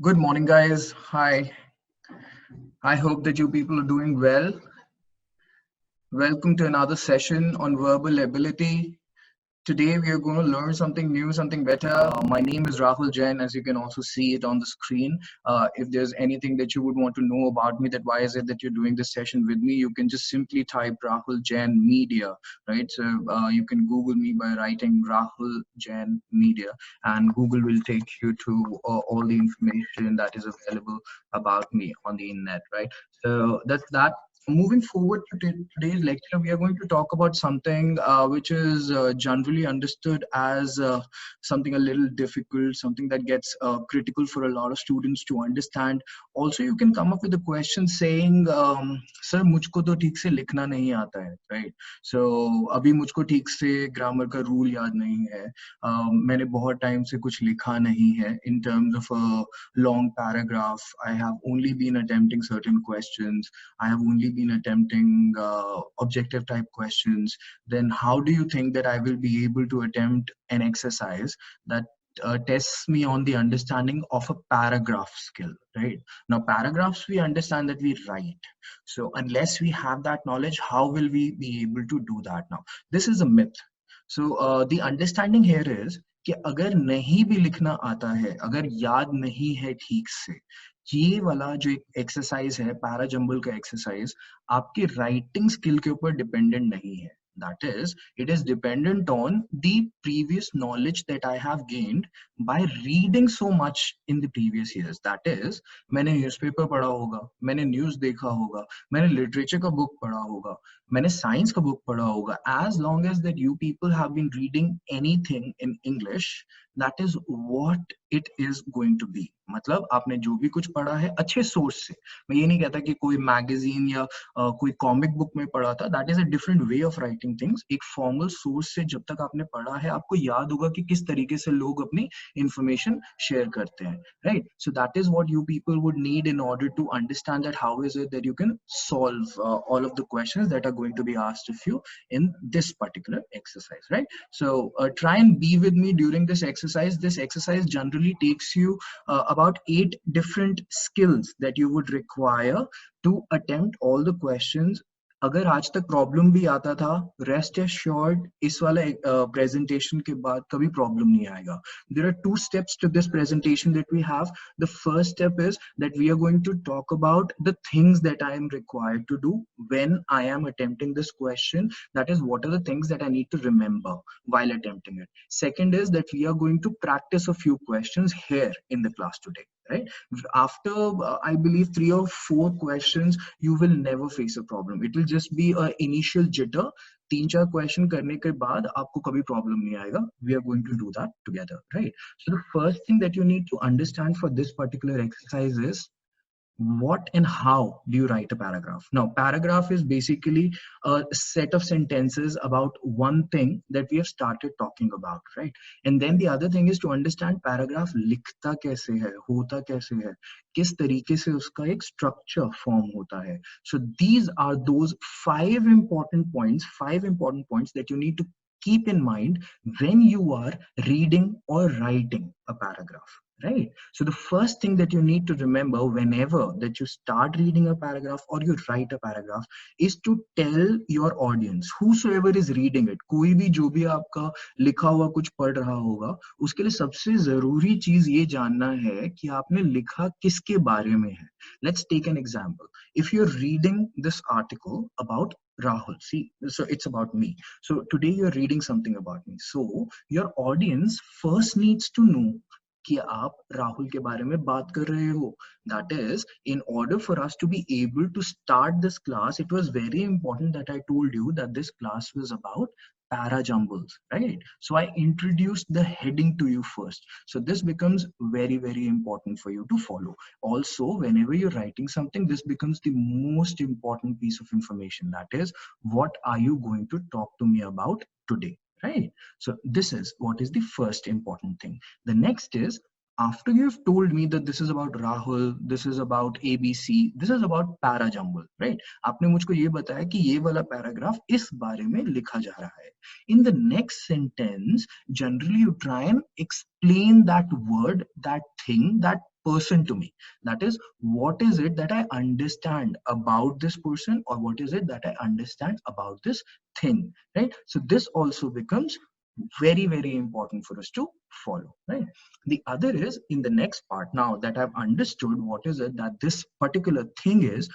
Good morning, guys. Hi. I hope that you people are doing well. Welcome to another session on verbal ability. Today, we are going to learn something new, something better. My name is Rahul Jain, as you can also see it on the screen. If there's anything that you would want to know about me, that why is it that you're doing this session with me, you can just simply type Rahul Jain Media, right? So you can Google me by writing Rahul Jain Media, and Google will take you to all the information that is available about me on the internet, right? So that's that. Moving forward to today's lecture, we are going to talk about something which is generally understood as something a little difficult, something that gets critical for a lot of students to understand. Also, you can come up with a question saying, "Sir, मुझको तो ठीक से लिखना नहीं आता है," right? So अभी मुझको ठीक से grammar का rule याद नहीं है. मैंने बहुत time से कुछ लिखा नहीं है. In terms of a long paragraph, I have only been attempting certain questions. I have only been attempting objective type questions. Then how do you think that I will be able to attempt an exercise that tests me on the understanding of a paragraph skill, right? Now, paragraphs, we understand that we write. So unless we have that knowledge, how will we be able to do that now? This is a myth. So the understanding here is कि अगर नहीं भी लिखना आता है, अगर याद नहीं है ठीक से, ये वाला जो एक्सरसाइज है, पैरा जंबल का एक्सरसाइज, आपके राइटिंग स्किल के ऊपर डिपेंडेंट नहीं है. That is, it is dependent on the previous knowledge that I have gained by reading so much in the previous years. That is, मैंने न्यूज़पेपर पढ़ा होगा, मैंने न्यूज़ देखा होगा, मैंने लिटरेचर का बुक पढ़ा होगा, मैंने साइंस का बुक पढ़ा होगा. As long as that you people have been reading anything in English, that is what it is going to be. मतलब आपने जो भी कुछ पढ़ा है अच्छे सोर्स से. मैं ये नहीं कहता कि कोई मैगजीन या कोई कॉमिक बुक में पढ़ा था. That is a different way of writing things. एक फॉर्मल सोर्स से जब तक आपने पढ़ा है, आपको याद होगा कि किस तरीके से लोग अपनी इंफॉर्मेशन शेयर करते हैं, right? So that is what you people would need in order to understand that how is it that you can solve all of the questions that are going to be asked of you in this particular exercise, right? So try and be with me during this exercise. This exercise generally takes you about 8 different skills that you would require to attempt all the questions. अगर आज तक problem भी आता था, rest assured इस वाला presentation के बाद कभी प्रॉब्लम नहीं आएगा. There are 2 steps to this presentation that we have. The first step is that we are going to talk about the things that I am required to do when I am attempting this question. That is, what are the things that I need to remember while attempting it. Second is that we are going to practice a few questions here in the class today, right? After I believe 3 or 4 questions, you will never face a problem. It will just be a initial jitter. 3-4 question करने के बाद आपको कभी problem नहीं आएगा. We are going to do that together, right? So the first thing that you need to understand for this particular exercise is what and how do you write a paragraph. Now, paragraph is basically a set of sentences about one thing that we have started talking about, right? And then the other thing is to understand paragraph लिखता कैसे है, होता कैसे है, किस तरीके से उसका एक structure form होता है. So these are those 5 important points that you need to keep in mind when you are reading or writing a paragraph, right? So the first thing that you need to remember whenever that you start reading a paragraph or you write a paragraph is to tell your audience, whosoever is reading it, कोई भी जो भी आपका लिखा हुआ कुछ पढ़ रहा होगा, उसके लिए सबसे जरूरी चीज ये जानना है कि आपने लिखा किसके बारे में है. Let's take an example. If you're reading this article about Rahul, see, so it's about me. So today you're reading something about me. So your audience first needs to know कि आप राहुल के बारे में बात कर रहे हो. That is, in order for us to be able to start this class, it was very important that I told you that this class was about para jumbles, right? So I introduced the heading to you first. So this becomes very, very important for you to follow. Also, whenever you're writing something, this becomes the most important piece of information. That is, what are you going to talk to me about today? Right? So this is what is the first important thing. The next is, after you've told me that this is about Rahul, this is about ABC, this is about para jumble, right? आपने मुझको ये बताया कि ये वाला paragraph इस बारे में लिखा जा रहा है. In the next sentence, generally you try and explain that word, that thing, that person to me. That is, what is it that I understand about this person, or what is it that I understand about this thing, right? So this also becomes very, very important for us to follow, right? The other is, in the next part, now that I've understood what is it that this particular thing is,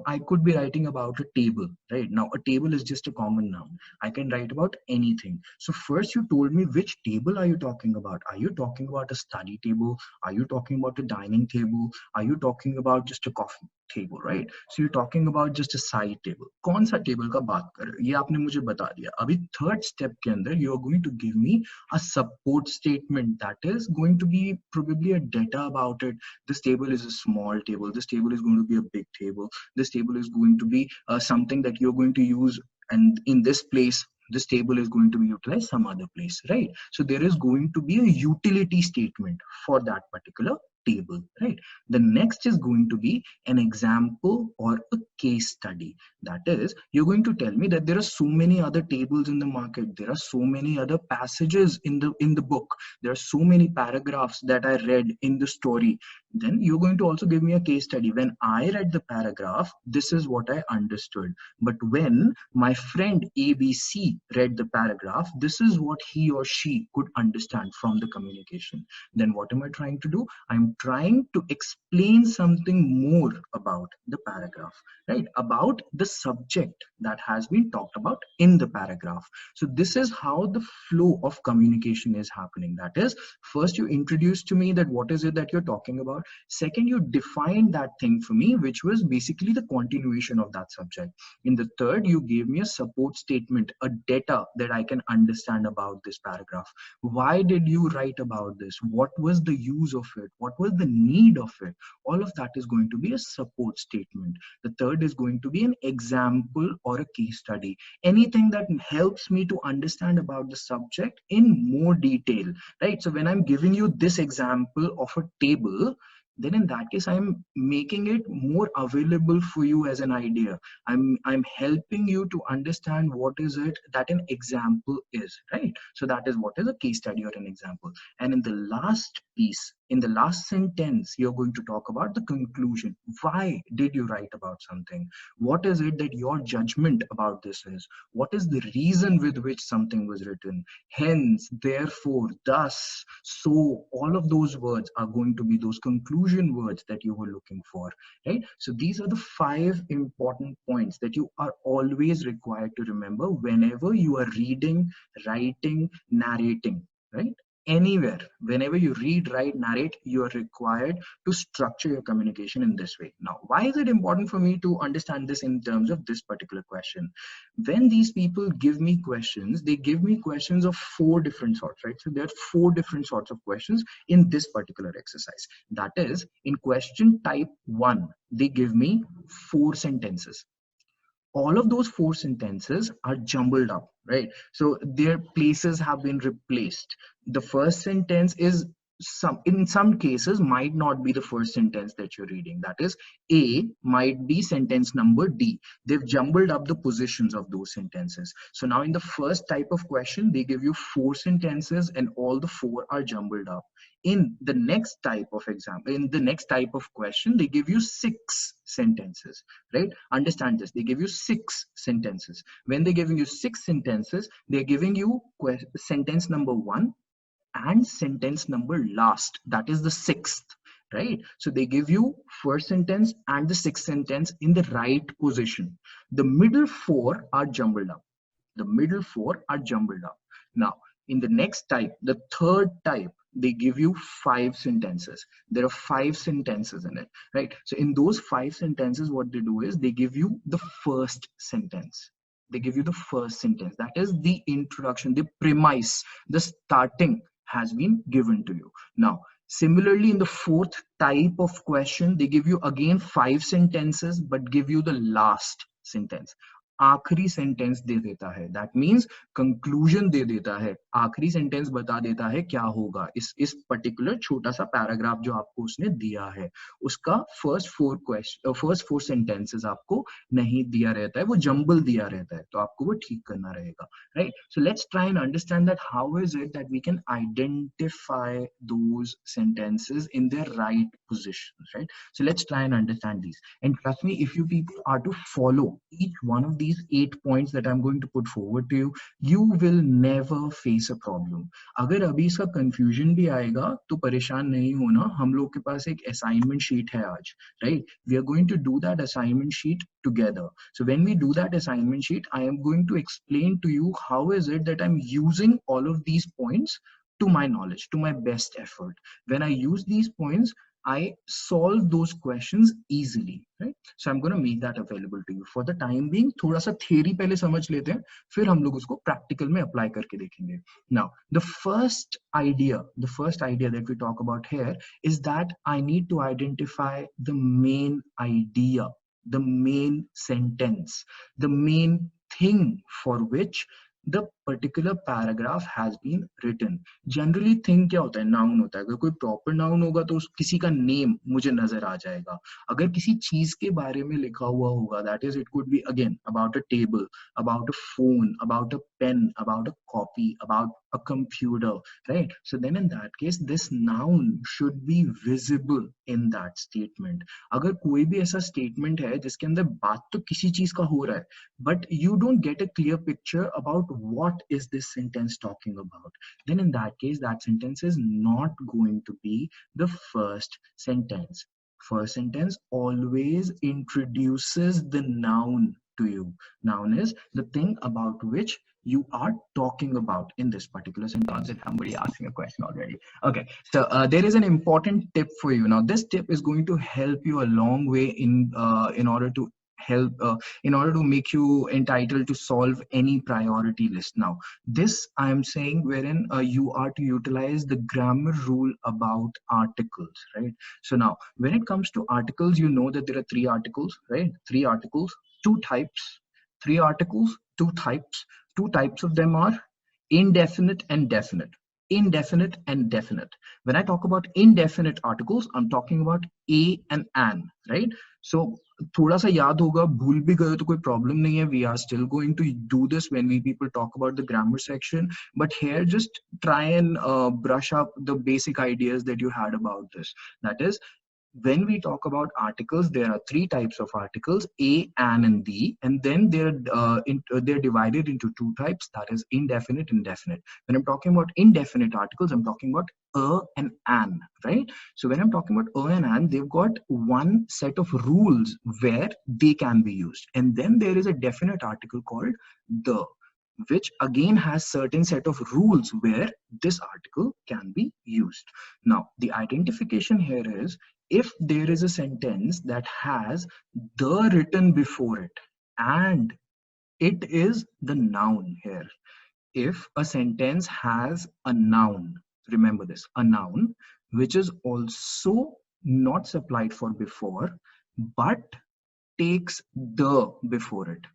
I could be writing about a table, right? Now a table is just a common noun. I can write about anything. So first you told me, which table are you talking about? Are you talking about a study table? Are you talking about a dining table? Are you talking about just a coffee table, right? So you're talking about just a side table. कौन सा table का बात कर रहे हो? ये आपने मुझे बता दिया. अभी third step के अंदर you are going to give me a support statement that is going to be probably a data about it. This table is a small table. This table is going to be a big table. This table is going to be something that you're going to use, and in this place this table is going to be utilized some other place, right? So there is going to be a utility statement for that particular table, right? The next is going to be an example or a case study. That is, you're going to tell me that there are so many other tables in the market, there are so many other passages in the book, there are so many paragraphs that I read in the story. Then you're going to also give me a case study. When I read the paragraph, this is what I understood. But when my friend ABC read the paragraph, this is what he or she could understand from the communication. Then what am I trying to do? I'm trying to explain something more about the paragraph, right? About the subject that has been talked about in the paragraph. So this is how the flow of communication is happening. That is, first you introduce to me that what is it that you're talking about. Second, you define that thing for me, which was basically the continuation of that subject. In the third, you gave me a support statement, a data that I can understand about this paragraph. Why did you write about this? What was the use of it? What was the need of it? All of that is going to be a support statement. The third is going to be an example or a case study. Anything that helps me to understand about the subject in more detail, right? So when I'm giving you this example of a table, then in that case, I'm making it more available for you as an idea. I'm helping you to understand what is it that an example is, right? So that is what is a case study or an example. And in the last piece, in the last sentence, you're going to talk about the conclusion. Why did you write about something? What is it that your judgment about this is? What is the reason with which something was written? Hence, therefore, thus, so, all of those words are going to be those conclusion words that you were looking for, right? So these are the 5 important points that you are always required to remember whenever you are reading, writing, narrating, right? Anywhere, whenever you read, write, narrate, you are required to structure your communication in this way. Now, why is it important for me to understand this in terms of this particular question? When these people give me questions, they give me questions of 4 different sorts, right? So there are 4 different sorts of questions in this particular exercise. That is, in question type 1, they give me 4 sentences. All of those 4 sentences are jumbled up, right? So their places have been replaced. The first sentence is in some cases might not be the first sentence that you're reading. That is, A might be sentence number D. They've jumbled up the positions of those sentences. So now in the first type of question, they give you 4 sentences and all the 4 are jumbled up. In the next type of example, in the next type of question, they give you 6 sentences, right? Understand this. They give you 6 sentences. When they're giving you 6 sentences, they're giving you sentence number 1 and sentence number last. That is the 6th, right? So they give you first sentence and the 6th sentence in the right position. The middle 4 are jumbled up. The middle 4 are jumbled up. Now, in the next type, the third type, they give you 5 sentences. There are 5 sentences in it, right? So in those 5 sentences, what they do is they give you the first sentence. They give you the first sentence. That is the introduction, the premise, the starting has been given to you. Now, similarly, in the 4th type of question, they give you again 5 sentences, but give you the last sentence. आखिरी sentence दे देता है, that means conclusion दे देता है, आखिरी sentence बता देता है क्या होगा इस पर्टिकुलर छोटा सा पैराग्राफ जो आपको उसने दिया है, उसका फर्स्ट फोर सेंटेंसेस आपको नहीं दिया रहता है, वो जंबल दिया रहता है, तो आपको वो ठीक करना रहेगा, right? So let's try and understand that how is it that we can identify those sentences in their right positions, right? So let's try and understand these. And trust me, if you people are to follow each one of these 8 points that I'm going to put forward to you, you will never face a problem. अगर अभी इसका confusion भी आएगा तो परेशान नहीं होना, हम लोग के पास एक assignment sheet है आज, right? We are going to do that assignment sheet together. So when we do that assignment sheet, I am going to explain to you how is it that I'm using all of these points to my knowledge, to my best effort. When I use these points, I solve those questions easily, right? So I'm going to make that available to you. For the time being, थोड़ा सा theory पहले समझ लेते हैं, फिर हम लोग उसको practical में apply करके देखेंगे. Now, the first idea that we talk about here is that I need to identify the main idea, the main sentence, the main thing for which the particular paragraph has been written. Generally thing क्या होता है, noun होता है. अगर कोई proper noun होगा तो किसी का name मुझे नजर आ जाएगा. अगर किसी चीज के बारे में लिखा हुआ होगा, that is, it could be again about a table, about a phone, about a pen, about a copy, about a computer, right? So then in that case, this noun should be visible in that statement. अगर कोई भी ऐसा statement है जिसके अंदर बात तो किसी चीज का हो रहा है, but you don't get a clear picture about what is this sentence talking about, then in that case, that sentence is not going to be the first sentence. First sentence always introduces the noun to you. Noun is the thing about which you are talking about in this particular sentence. Somebody asking a question already. Okay, so there is an important tip for you. Now, this tip is going to help you a long way in order to make you entitled to solve any priority list. Now, this I am saying wherein you are to utilize the grammar rule about articles, right? So now, when it comes to articles, you know that there are 3 articles, right? 3 articles, 2 types, 3 articles, 2 types. 2 types of them are indefinite and definite. Indefinite and definite. When I talk about indefinite articles, I'm talking about a and an, right? So थोड़ा सा याद होगा, भूल भी गए तो कोई problem नहीं है. We are still going to do this when we people talk about the grammar section. But here, just try and brush up the basic ideas that you had about this. That is, when we talk about articles, there are 3 types of articles, a, an, and the, and then they're divided into 2 types, that is indefinite and definite. When I'm talking about indefinite articles, I'm talking about a and an, right? So when I'm talking about a and an, they've got one set of rules where they can be used, and then there is a definite article called the, which again has certain set of rules where this article can be used. Now, the identification here is, if there is a sentence that has the written before it and it is the noun here. If a sentence has a noun, remember this, a noun which is also not supplied for before but takes the before it.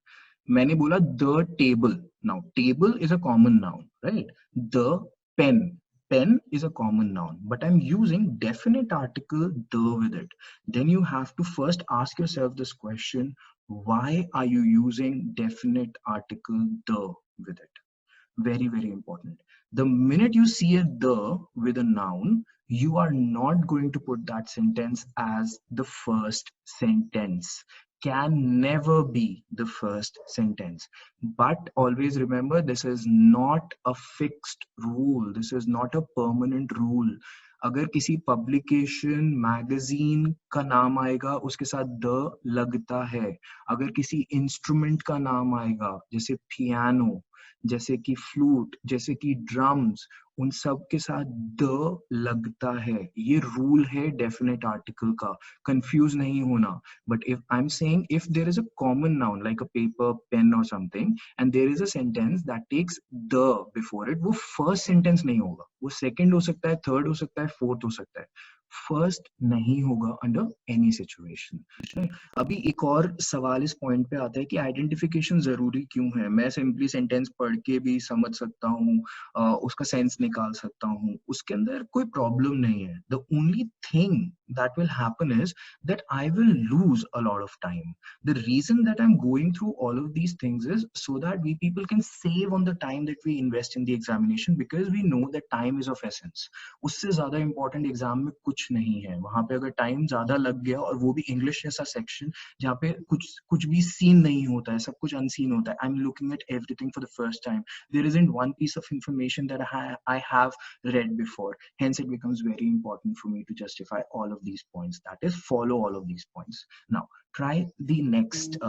मैंने बोला the table. Now, table is a common noun, right? The pen. Pen is a common noun, but I'm using definite article the with it. Then you have to first ask yourself this question: why are you using definite article the with it? Very, very important. The minute you see a the with a noun, you are not going to put that sentence as the first sentence. Can never be the first sentence. But always remember, this is not a fixed rule. This is not a permanent rule. अगर किसी publication magazine का नाम आएगा उसके साथ the लगता है. अगर किसी इंस्ट्रूमेंट का नाम आएगा जैसे पियानो, जैसे कि फ्लूट, जैसे कि ड्रम्स, उन सब के साथ द लगता है. ये रूल है डेफिनेट आर्टिकल का, कंफ्यूज नहीं होना. But if I am saying, if there is a common noun like a paper, pen और something, and there is a sentence that takes the before it, वो first sentence नहीं होगा, वो second हो सकता है, थर्ड हो सकता है, फोर्थ हो सकता है. फर्स्ट नहीं होगा अंडर एनी सिचुएशन। अभी एक और सवाल इस पॉइंट पे आता है कि आइडेंटिफिकेशन जरूरी क्यों है। मैं सिंपली सेंटेंस पढ़ के भी समझ सकता हूँ, उसका सेंस निकाल सकता हूँ, उसके अंदर कोई प्रॉब्लम नहीं है। The only thing that will happen is that I will lose a lot of time. The reason that I'm going through all of these things is so that we people can save on the time that we invest in the examination, because we know that time is of essence. उससे ज्यादा important exam में कुछ नहीं है। वहां पे अगर time ज्यादा लग गया, और वो भी इंग्लिश जैसा सेक्शन जहाँ पे कुछ भी सीन नहीं होता है, सब कुछ अनसीन होता है, I am looking at everything for the first time, there isn't one piece of information that I have read before. Hence, it becomes very important for me to justify all of these points. That is, follow all of these points. Now, try the next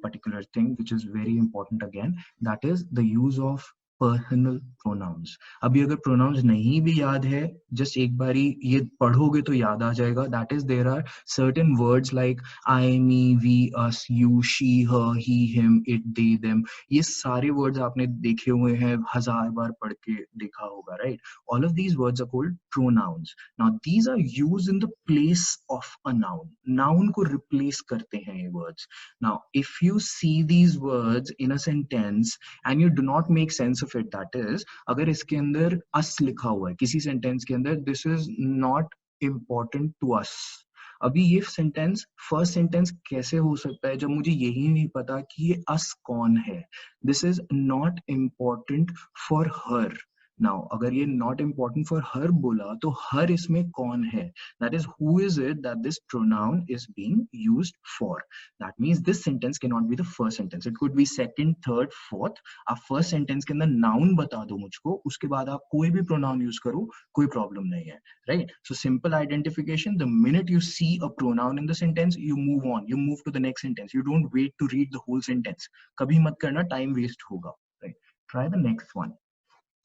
particular thing, which is very important again. That is the use of personal pronouns. अभी अगर pronounce नहीं भी याद है, just एक बारी ये पढ़ोगे तो याद आ जाएगा। That is there are certain words like I, me, we, us, you, she, her, he, him, it, they, them. ये सारे वर्ड्स आपने देखे हुए हैं, 1000 बार पढ़ के देखा होगा, right? All of these words are called pronouns. Now these are used in the place of a noun. Noun को replace करते हैं ये words. Now if you see these words in a sentence and you do not make sense of it, that is, अगर इसके अंदर us लिखा हुआ है किसी sentence के अंदर, this is not important to us. अभी ये सेंटेंस फर्स्ट सेंटेंस कैसे हो सकता है जब मुझे यही नहीं पता कि ये us कौन है? This is not important for her. Now अगर ये नॉट इम्पॉर्टेंट फॉर हर बोला तो हर इसमें कौन है? That is who is it that this pronoun is being used for. That means this sentence can not be the first sentence, it could be second, third, fourth. आप first sentence के अंदर noun बता दो मुझको, उसके बाद आप कोई भी प्रोनाउन यूज करो, कोई प्रॉब्लम नहीं है, right? So simple identification, the minute you see a pronoun in the sentence, you move on, you move to the next sentence, you don't wait to read the whole sentence. कभी मत करना, time waste होगा, right? Try the next one.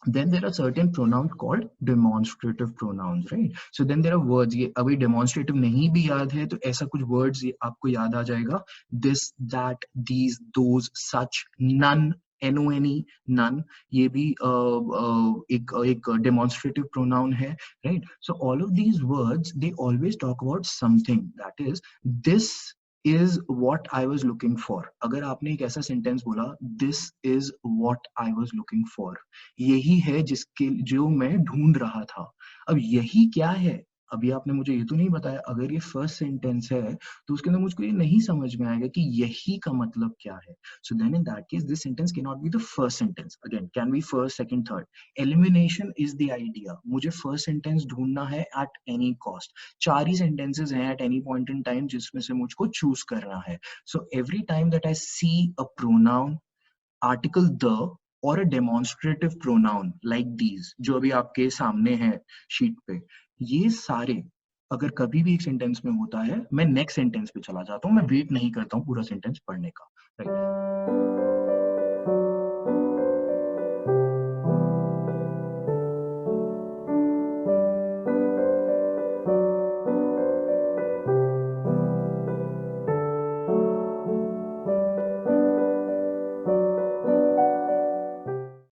Then there are certain pronouns called demonstrative pronouns, right? So then there are words, ये अभी demonstrative नहीं भी याद है तो ऐसा कुछ words ये आपको याद आ जाएगा, this, that, these, those, such, none, none, none, ये भी एक demonstrative pronoun है, right? So all of these words, they always talk about something, that is, this is what I was looking for. अगर आपने एक ऐसा सेंटेंस बोला, this is what I was looking for, यही है जिसके जो मैं ढूंढ रहा था। अब यही क्या है? अभी आपने मुझे ये तो नहीं बताया। अगर ये फर्स्ट सेंटेंस है तो उसके अंदर मुझको ये नहीं समझ में आएगा कि यही का मतलब क्या है। So then in that case this sentence can not be the first sentence. Again can be first, second, third. Elimination is the idea. मुझे फर्स्ट सेंटेंस ढूंढना है एट एनी कॉस्ट। 4 ही सेंटेंसेस हैं at any point in time जिसमें से मुझको choose करना है। So every time that I see a pronoun, article the, और a demonstrative pronoun like these, जो अभी आपके सामने है शीट पे, ये सारे अगर कभी भी एक सेंटेंस में होता है, मैं नेक्स्ट सेंटेंस पे चला जाता हूँ, मैं वेट नहीं करता हूँ पूरा सेंटेंस पढ़ने का, राइट?